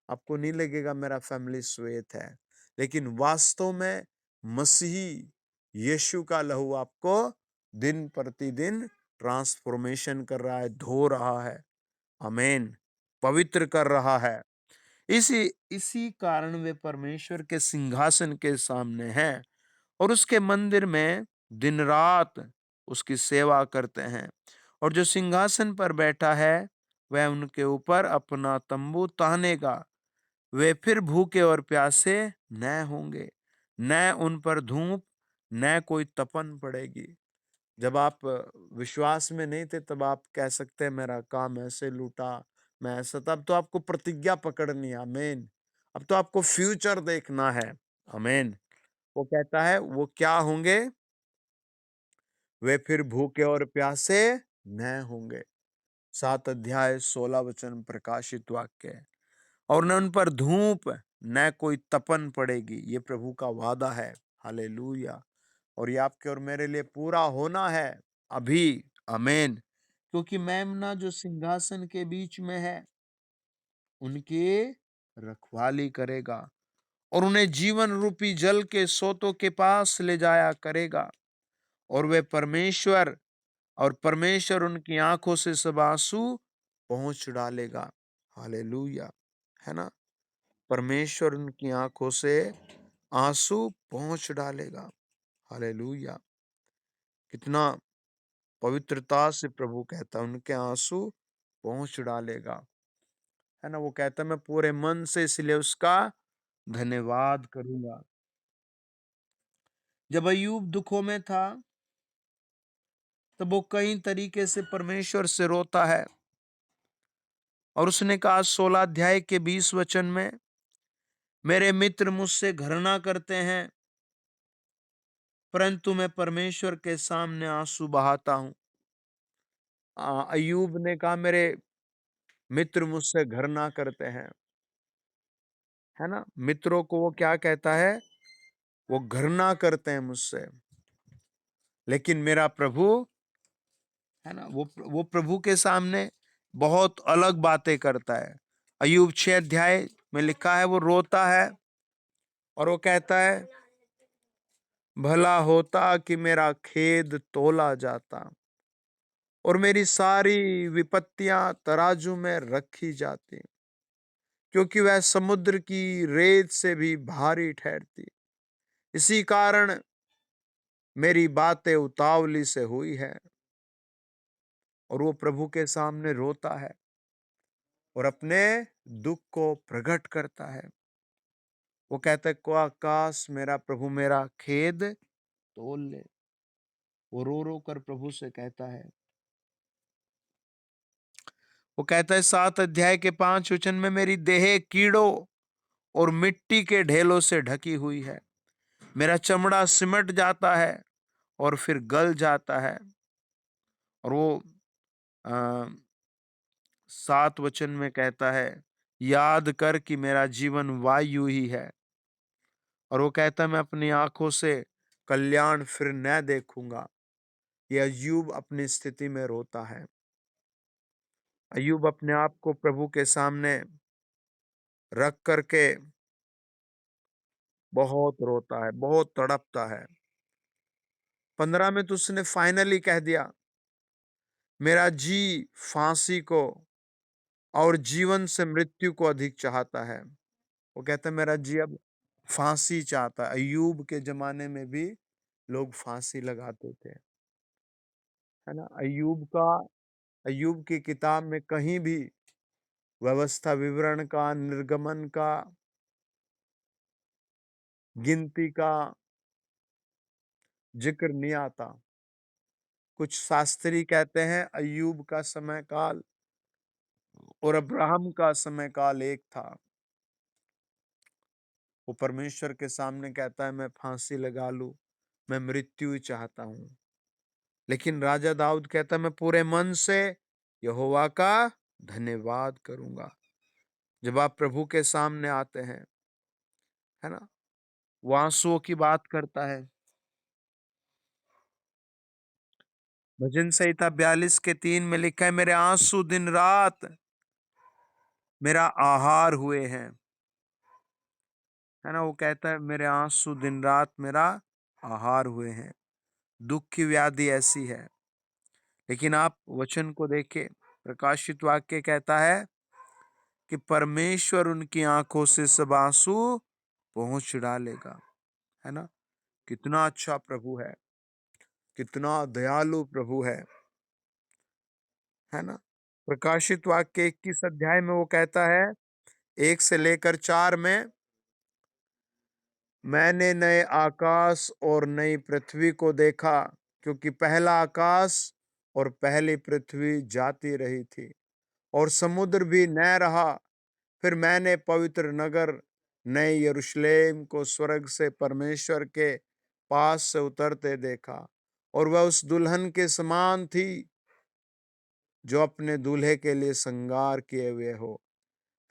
आपको नहीं लगेगा मेरा फैमिली श्वेत है, लेकिन वास्तव में मसीही यीशु का लहू आपको दिन प्रतिदिन ट्रांसफॉर्मेशन कर रहा है, धो रहा है। आमीन। पवित्र कर रहा है। इसी इसी कारण वे परमेश्वर के सिंहासन के सामने हैं और उसके मंदिर में दिन रात उसकी सेवा करते हैं। और जो सिंहासन पर बैठा है, वह उनके ऊपर अपना तंबू तानेगा। वे फिर भूखे और प्यासे न होंगे, न उन पर धूप, न कोई तपन पड़ेगी। जब आप विश्वास में नहीं थे, तब आप कह सकते हैं मेरा काम ऐसे लूटा, मैं ऐसा, तब तो आपको प्रतिज्ञा पकड़नी है। आमीन। अब तो आपको फ्यूचर देखना है। आमीन। वो कहता है वो क्या होंगे? वे फिर भूखे और प्यासे न होंगे। 7 अध्याय 16 वचन प्रकाशित वाक्य है। और न उन पर धूप, न कोई तपन पड़ेगी। ये प्रभु का वादा है। हालेलुया। और ये आपके और मेरे लिए पूरा होना है अभी। आमीन। क्योंकि मेमना जो सिंहासन के बीच में है, उनकी रखवाली करेगा और उन्हें जीवन रूपी जल के सोतों के पास ले जाया करेगा। और वे परमेश्वर उनकी आंखों से सब आंसू पहुंच डालेगा। हालेलुया। है ना? परमेश्वर उनकी आंखों से आंसू पहुंच डालेगा। हालेलुया। कितना पवित्रता से प्रभु कहता है, उनके आंसू पहुंच डालेगा। है ना? वो कहता है मैं पूरे मन से इसलिए उसका धन्यवाद करूंगा। जब अय्यूब दुखों में था, तब वो कई तरीके से परमेश्वर से रोता है, और उसने कहा 16 अध्याय के 20 वचन में, मेरे मित्र मुझसे घृणा करते हैं, परंतु मैं परमेश्वर के सामने आंसू बहाता हूं। अय्यूब ने कहा मेरे मित्र मुझसे घृणा करते हैं। है ना? मित्रों को वो क्या कहता है? वो घृणा करते हैं मुझसे, लेकिन मेरा प्रभु, है ना, वो प्रभु के सामने बहुत अलग बातें करता है। अय्यूब 6 अध्याय में लिखा है, वो रोता है और वो कहता है, भला होता कि मेरा खेद तोला जाता और मेरी सारी विपत्तियां तराजू में रखी जाती, क्योंकि वह समुद्र की रेत से भी भारी ठहरती। इसी कारण मेरी बातें उतावली से हुई है। और वो प्रभु के सामने रोता है और अपने दुख को प्रकट करता है। वो कहता है, को आकाश मेरा प्रभु मेरा खेद तोल ले। वो रो रो कर प्रभु से कहता है। वो कहता है 7 अध्याय के 5 वचन में, मेरी देह कीड़ों और मिट्टी के ढेलों से ढकी हुई है, मेरा चमड़ा सिमट जाता है और फिर गल जाता है। और वो आ, 7 वचन में कहता है, याद कर कि मेरा जीवन वायु ही है। और वो कहता है, मैं अपनी आंखों से कल्याण फिर न देखूंगा। ये अय्यूब अपनी स्थिति में रोता है। अय्यूब अपने आप को प्रभु के सामने रख करके बहुत रोता है, बहुत तड़पता है। 15 में तो उसने फाइनली कह दिया, मेरा जी फांसी को और जीवन से मृत्यु को अधिक चाहता है। वो कहता है मेरा जी अब फांसी चाहता है। अय्यूब के जमाने में भी लोग फांसी लगाते थे। है ना? अय्यूब की किताब में कहीं भी व्यवस्था विवरण का, निर्गमन का, गिनती का जिक्र नहीं आता। कुछ शास्त्री कहते हैं अय्यूब का समय काल और अब्राहम का समय काल एक था। वो परमेश्वर के सामने कहता है मैं फांसी लगा लूं, मैं मृत्यु ही चाहता हूं। लेकिन राजा दाऊद कहता है मैं पूरे मन से यहोवा का धन्यवाद करूंगा। जब आप प्रभु के सामने आते हैं, है ना, वो आंसुओं की बात करता है। भजन संहिता 42 के 3 में लिखा है, मेरे आंसू दिन रात मेरा आहार हुए हैं। है ना? वो कहता है मेरे आंसू दिन रात मेरा आहार हुए हैं। दुख की व्याधि ऐसी है। लेकिन आप वचन को देखें, प्रकाशित वाक्य कहता है कि परमेश्वर उनकी आंखों से सब आंसू पहुंच डालेगा। है ना? कितना अच्छा प्रभु है, कितना दयालु प्रभु है। है ना? प्रकाशित वाक्य 21 अध्याय में वो कहता है, 1 से लेकर 4 में, मैंने नए आकाश और नई पृथ्वी को देखा, क्योंकि पहला आकाश और पहली पृथ्वी जाती रही थी और समुद्र भी न रहा। फिर मैंने पवित्र नगर नए यरूशलेम को स्वर्ग से परमेश्वर के पास से उतरते देखा, और वह उस दुल्हन के समान थी जो अपने दूल्हे के लिए श्रृंगार किए हुए हो।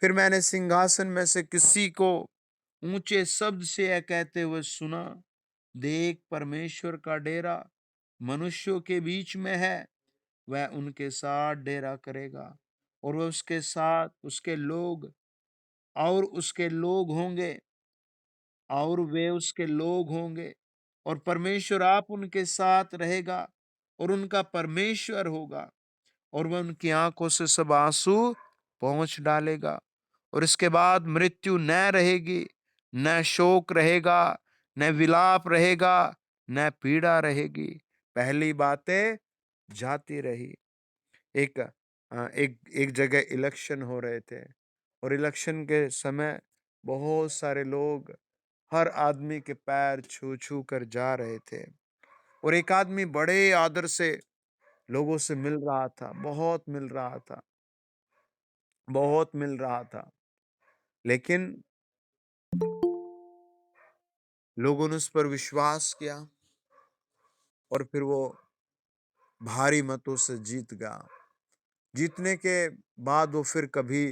फिर मैंने सिंहासन में से किसी को ऊंचे शब्द से यह कहते हुए सुना, देख परमेश्वर का डेरा मनुष्यों के बीच में है, वह उनके साथ डेरा करेगा और वह उसके साथ उसके लोग होंगे और वे उसके लोग होंगे, और परमेश्वर आप उनके साथ रहेगा और उनका परमेश्वर होगा, और वह उनकी आंखों से सब आंसू पोंछ डालेगा। और इसके बाद मृत्यु न रहेगी, न शोक रहेगा, न विलाप रहेगा, न पीड़ा रहेगी। पहली बातें जाती रही। एक जगह इलेक्शन हो रहे थे, और इलेक्शन के समय बहुत सारे लोग हर आदमी के पैर छू छू कर जा रहे थे, और एक आदमी बड़े आदर से लोगों से मिल रहा था, बहुत मिल रहा था, बहुत मिल रहा था। लेकिन लोगों ने उस पर विश्वास किया, और फिर वो भारी मतों से जीत गया। जीतने के बाद वो फिर कभी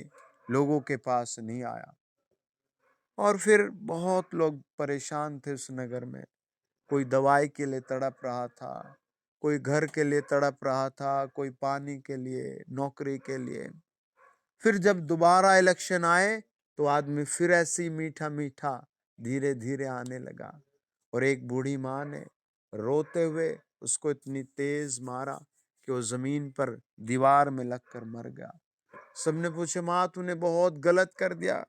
लोगों के पास नहीं आया, और फिर बहुत लोग परेशान थे उस नगर में। कोई दवाई के लिए तड़प रहा था, कोई घर के लिए तड़प रहा था, कोई पानी के लिए, नौकरी के लिए। फिर जब दोबारा इलेक्शन आए तो आदमी फिर ऐसी मीठा मीठा धीरे धीरे आने लगा, और एक बूढ़ी माँ ने रोते हुए उसको इतनी तेज मारा कि वो जमीन पर दीवार में लगकर मर गया। सबने पूछा, माँ तूने बहुत गलत कर दिया।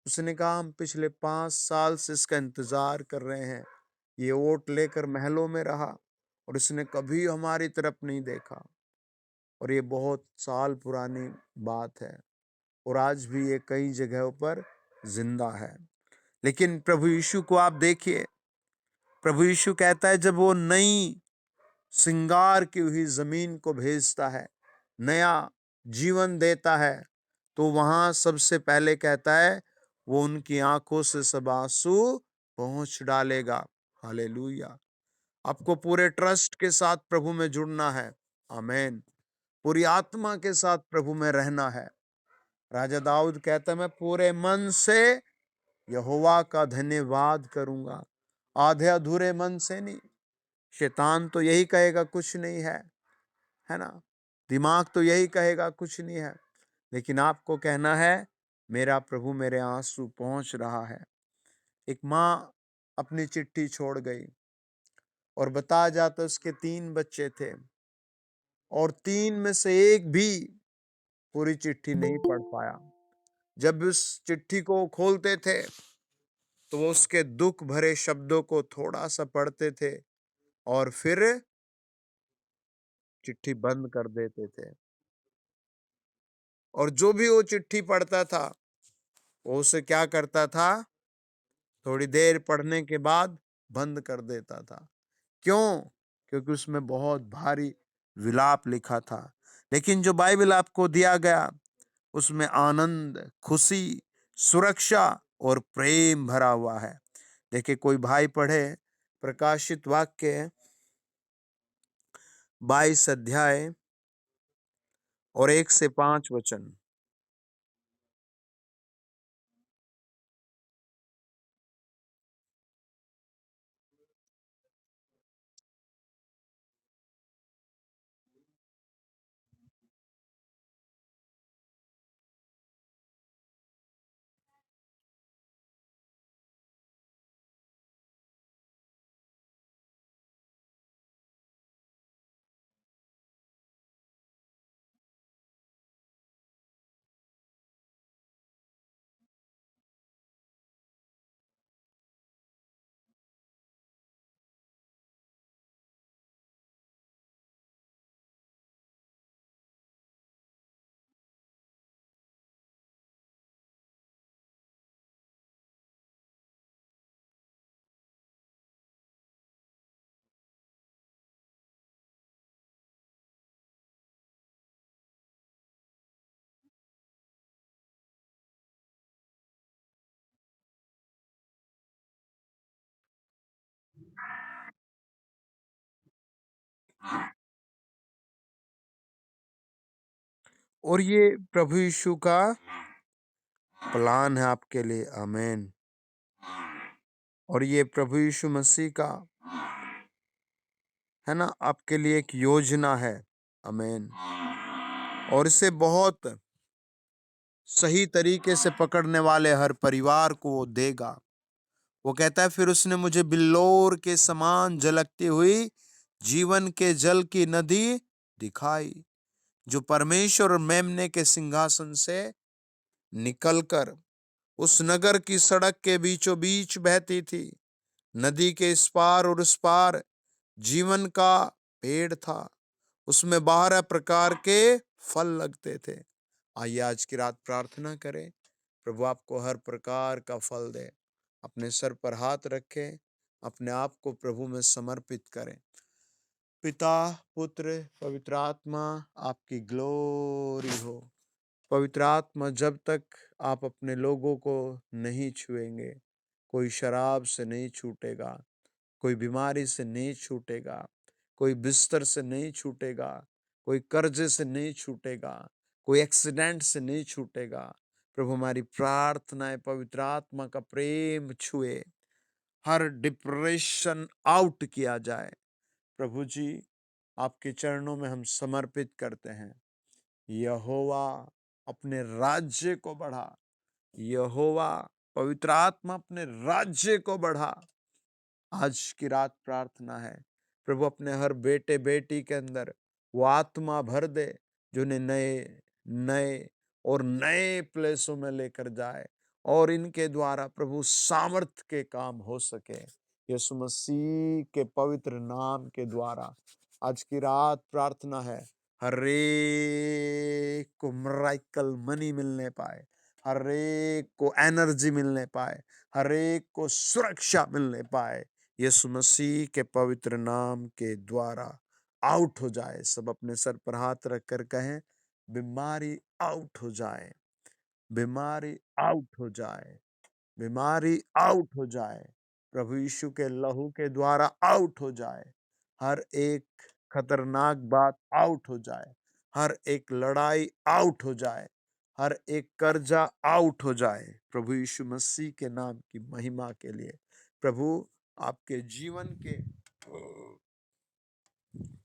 उसने कहा, हम पिछले 5 साल से इसका इंतजार कर रहे हैं। ये वोट लेकर महलों में रहा, और इसने कभी हमारी तरफ नहीं देखा, और ये बहुत साल पुरानी बात है, और आज भी ये कई जगहों पर जिंदा है। लेकिन प्रभु यीशु को आप देखिए, प्रभु यीशु कहता है जब वो नई सिंगार की हुई जमीन को भेजता है, नया जीवन देता है, तो वहां सबसे पहले कहता है वो उनकी आंखों से सब आंसू पहुंच डालेगा। हालेलुया। आपको पूरे ट्रस्ट के साथ प्रभु में जुड़ना है। आमीन। पूरी आत्मा के साथ प्रभु में रहना है। राजा दाऊद कहता है, मैं पूरे मन से यहोवा का धन्यवाद करूंगा, आधे अधूरे मन से नहीं। शैतान तो यही कहेगा कुछ नहीं है ना। दिमाग तो यही कहेगा कुछ नहीं है, लेकिन आपको कहना है मेरा प्रभु मेरे आंसू पहुंच रहा है। एक माँ अपनी चिट्ठी छोड़ गई, और बताया जाता उसके 3 बच्चे थे, और 3 में से एक भी पूरी चिट्ठी नहीं पढ़ पाया। जब उस चिट्ठी को खोलते थे तो वो उसके दुख भरे शब्दों को थोड़ा सा पढ़ते थे, और फिर चिट्ठी बंद कर देते थे। और जो भी वो चिट्ठी पढ़ता था वो उसे क्या करता था, थोड़ी देर पढ़ने के बाद बंद कर देता था। क्यों? क्योंकि उसमें बहुत भारी विलाप लिखा था। लेकिन जो बाइबल आपको दिया गया उसमें आनंद, खुशी, सुरक्षा और प्रेम भरा हुआ है। देखिए, कोई भाई पढ़े प्रकाशित वाक्य 22 अध्याय और 1 से 5 वचन। और ये प्रभु यीशु का प्लान है आपके लिए। आमीन। और ये प्रभु यीशु मसीह का है ना, आपके लिए एक योजना है। आमीन। और इसे बहुत सही तरीके से पकड़ने वाले हर परिवार को वो देगा। वो कहता है, फिर उसने मुझे बिल्लोर के समान झलकती हुई जीवन के जल की नदी दिखाई, जो परमेश्वर और मेमने के सिंहासन से निकलकर उस नगर की सड़क के बीचों बीच बहती थी। नदी के इस पार और उस पार जीवन का पेड़ था, उसमें 12 प्रकार के फल लगते थे। आइए आज की रात प्रार्थना करें, प्रभु आपको हर प्रकार का फल दे। अपने सर पर हाथ रखें, अपने आप को प्रभु में समर्पित करें। पिता, पुत्र, पवित्र आत्मा, आपकी ग्लोरी हो। पवित्र आत्मा, जब तक आप अपने लोगों को नहीं छुएंगे, कोई शराब से नहीं छूटेगा, कोई बीमारी से नहीं छूटेगा, कोई बिस्तर से नहीं छूटेगा, कोई कर्जे से नहीं छूटेगा, कोई एक्सीडेंट से नहीं छूटेगा। प्रभु, हमारी प्रार्थना है पवित्र आत्मा का प्रेम छुए, हर डिप्रेशन आउट किया जाए। प्रभु जी, आपके चरणों में हम समर्पित करते हैं। यहोवा, अपने राज्य को बढ़ा। यहोवा, पवित्र आत्मा, अपने राज्य को बढ़ा। आज की रात प्रार्थना है, प्रभु अपने हर बेटे बेटी के अंदर वो आत्मा भर दे, जो उन्हें नए नए और नए प्लेसों में लेकर जाए, और इनके द्वारा प्रभु सामर्थ के काम हो सके। यीशु मसीह के पवित्र नाम के द्वारा आज की रात प्रार्थना है, हर एक को मिरेकल मनी मिलने पाए, हर एक को एनर्जी मिलने पाए, हर एक को सुरक्षा मिलने पाए। यीशु मसीह के पवित्र नाम के द्वारा आउट हो जाए। सब अपने सर पर हाथ रखकर कहें, बीमारी आउट हो जाए, बीमारी आउट हो जाए, बीमारी आउट हो जाए, प्रभु यीशु के लहू के द्वारा आउट हो जाए। हर एक खतरनाक बात आउट हो जाए, हर एक लड़ाई आउट हो जाए, हर एक कर्जा आउट हो जाए, प्रभु यीशु मसीह के नाम की महिमा के लिए। प्रभु, आपके जीवन के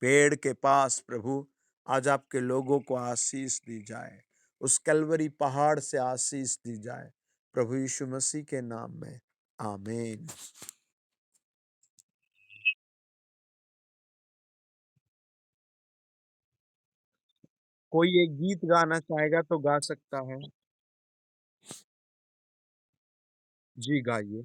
पेड़ के पास प्रभु आज आपके लोगों को आशीष दी जाए, उस कलवरी पहाड़ से आशीष दी जाए, प्रभु यीशु मसीह के नाम में, आमीन। कोई एक गीत गाना चाहेगा तो गा सकता है। जी, गाइए।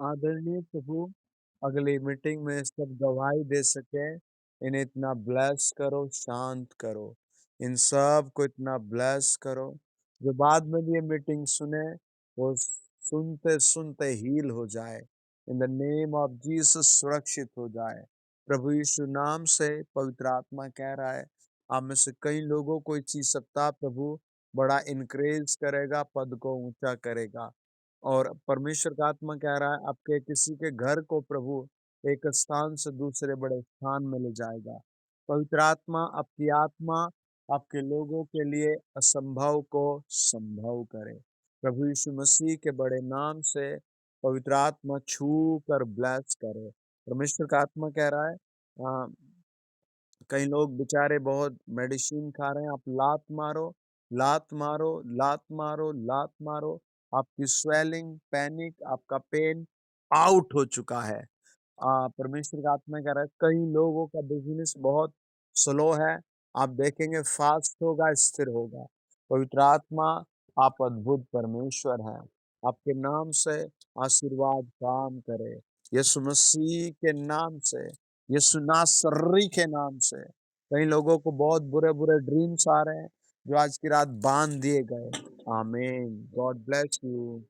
आदरणीय प्रभु, अगली मीटिंग में सब गवाही दे सके, इन्हें इतना ब्लेस करो, शांत करो। इन सब को इतना ब्लेस करो, जो बाद में भी ये मीटिंग सुने, वो सुनते-सुनते हील हो जाए। इन द नेम ऑफ जीसस सुरक्षित हो जाए। प्रभु यीशु नाम से पवित्र आत्मा कह रहा है, आप में से कई लोगों को इस सप्ताह प्रभु बड़ा इनक्रेज करेगा, पद को ऊँचा करेगा। और परमेश्वर का आत्मा कह रहा है आपके किसी के घर को प्रभु एक स्थान से दूसरे बड़े स्थान में ले जाएगा। पवित्र आत्मा आपके लोगों के लिए असंभव को संभव करे। प्रभु यीशु मसीह के बड़े नाम से पवित्र आत्मा छू कर ब्लेस करे। परमेश्वर का आत्मा कह रहा है कई लोग बेचारे बहुत मेडिसिन खा रहे हैं, आप लात मारो, लात मारो, लात मारो, लात मारो। आपकी स्वेलिंग, पैनिक, आपका पेन आउट हो चुका है। परमेश्वर का आत्मा कह रहा है कई लोगों का बिजनेस बहुत स्लो है, आप देखेंगे फास्ट होगा, स्थिर होगा। पवित्र आत्मा, आप अद्भुत परमेश्वर हैं, आपके नाम से आशीर्वाद काम करे। यीशु मसीह के नाम से, यीशु नासरी के नाम से। कई लोगों को बहुत बुरे-बुरे ड्रीम्स आ रहे हैं, जो आज की रात बाँध दिए गए। आमीन। God bless you.